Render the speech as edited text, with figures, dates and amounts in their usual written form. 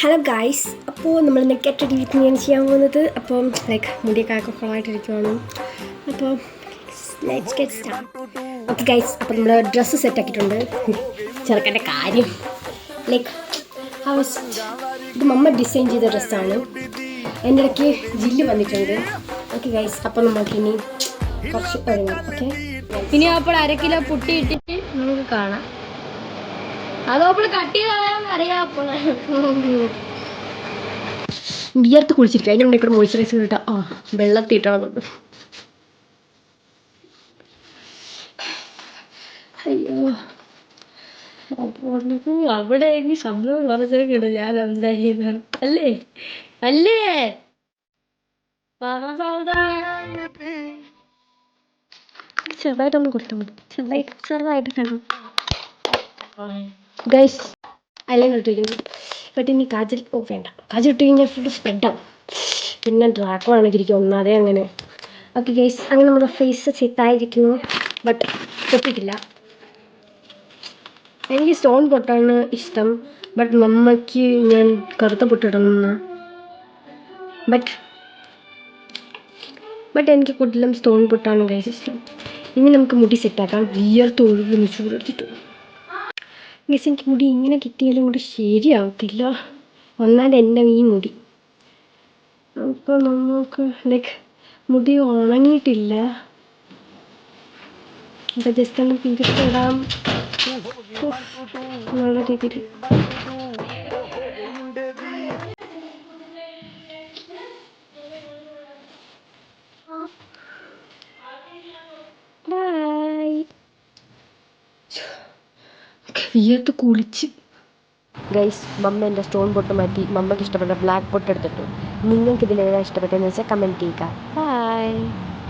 Hello guys, അപ്പോൾ നമ്മളിന്ന് get റെഡിയാണ് ചെയ്യാൻ പോകുന്നത്. അപ്പം മുടിയൊക്കെ കൊളായിട്ടിരിക്കുവാണ്. അപ്പോൾ let's get start. Okay guys, അപ്പോൾ നമ്മൾ ഡ്രസ്സ് സെറ്റ് ആക്കിയിട്ടുണ്ട്. ചെറുക്കൻ്റെ കാര്യം ഇത് മമ്മ ഡിസൈൻ ചെയ്ത ഡ്രസ്സാണ്. എൻ്റെ ഇടയ്ക്ക് ജില്ല് വന്നിട്ടുണ്ട്. ഓക്കെ ഗൈസ്, അപ്പോൾ നമുക്കിനി കുറച്ച് ഒരുങ്ങാം. ഓക്കെ, ഇനി അപ്പോൾ 1 കിലോ പുട്ടി ഇട്ടിട്ട് നമുക്ക് കാണാം. അതോ അപ്പോൾ കട്ട് ചെയ്താൽ അറിയാം. അപ്പോൾ വിയർത്ത് കുളിച്ചിരിക്കും. അതിൻ്റെ ഉണ്ടെങ്കിൽ മോയ്സ്ചറൈസർ ഇട്ടാൽ വെള്ളത്തിട്ടാണ്. അയ്യോ, അവിടെ എനിക്ക് ശബ്ദം കുറച്ചൊക്കെ ഞാൻ എന്താ ചെയ്യുന്നത്? അല്ലേ അല്ലേ ചെറുതായിട്ടൊന്ന് കൊടുത്താൽ മതി. ചെറുതായിട്ട് ഗൈസ് അല്ലെങ്കിലും ഇട്ടിരിക്കുന്നു. ബട്ട് ഇനി കാജൽ വേണ്ട. കാജൽ ഇട്ട് കഴിഞ്ഞാൽ ഫുൾ സ്പ്രെഡാവും. പിന്നെ ഡ്രാക്ക് വേണമെങ്കിരിക്കും ഒന്നാതെ അങ്ങനെ. ഓക്കെ ഗൈസ്, അങ്ങനെ നമ്മുടെ ഫേസ് സെറ്റായിരിക്കുന്നു. ബട്ട് പൊട്ടിക്കില്ല. എനിക്ക് സ്റ്റോൺ പൊട്ടാണ് ഇഷ്ടം. ബട്ട് മമ്മയ്ക്ക് ഞാൻ കറുത്ത പൊട്ടിടണമെന്ന്. ബട്ട് എനിക്ക് കൂടുതലും സ്റ്റോൺ പൊട്ടാണ് ഗൈസ് ഇഷ്ടം. ഇനി നമുക്ക് മുടി സെറ്റാക്കാം. വിയർത്തൊഴുകുന്നു ചൂടെടുത്തിട്ട്. ഗൈസ്, എനിക്ക് മുടി ഇങ്ങനെ കിട്ടിയാലും കൂടി ശരിയാവത്തില്ല. ഒന്നാമത് എൻ്റെ ഈ മുടി അപ്പോൾ നമുക്ക് മുടി ഉണങ്ങിയിട്ടില്ല. അപ്പം ജസ്റ്റ് ഒന്ന് പിരിച്ചിടാം എന്നുള്ള രീതിയിൽ. വിയർത്ത് കുളിച്ച് ഗൈസ്, മമ്മ എൻ്റെ സ്റ്റോൺ പൊട്ട് മാറ്റി മമ്മയ്ക്ക് ഇഷ്ടപ്പെട്ട ബ്ലാക്ക് പൊട്ട് എടുത്തിട്ടു. നിങ്ങൾക്ക് ഇതിലേതാണ് ഇഷ്ടപ്പെട്ടതെന്ന് വെച്ചാൽ കമൻറ്റ് ചെയ്യുക. ബൈ.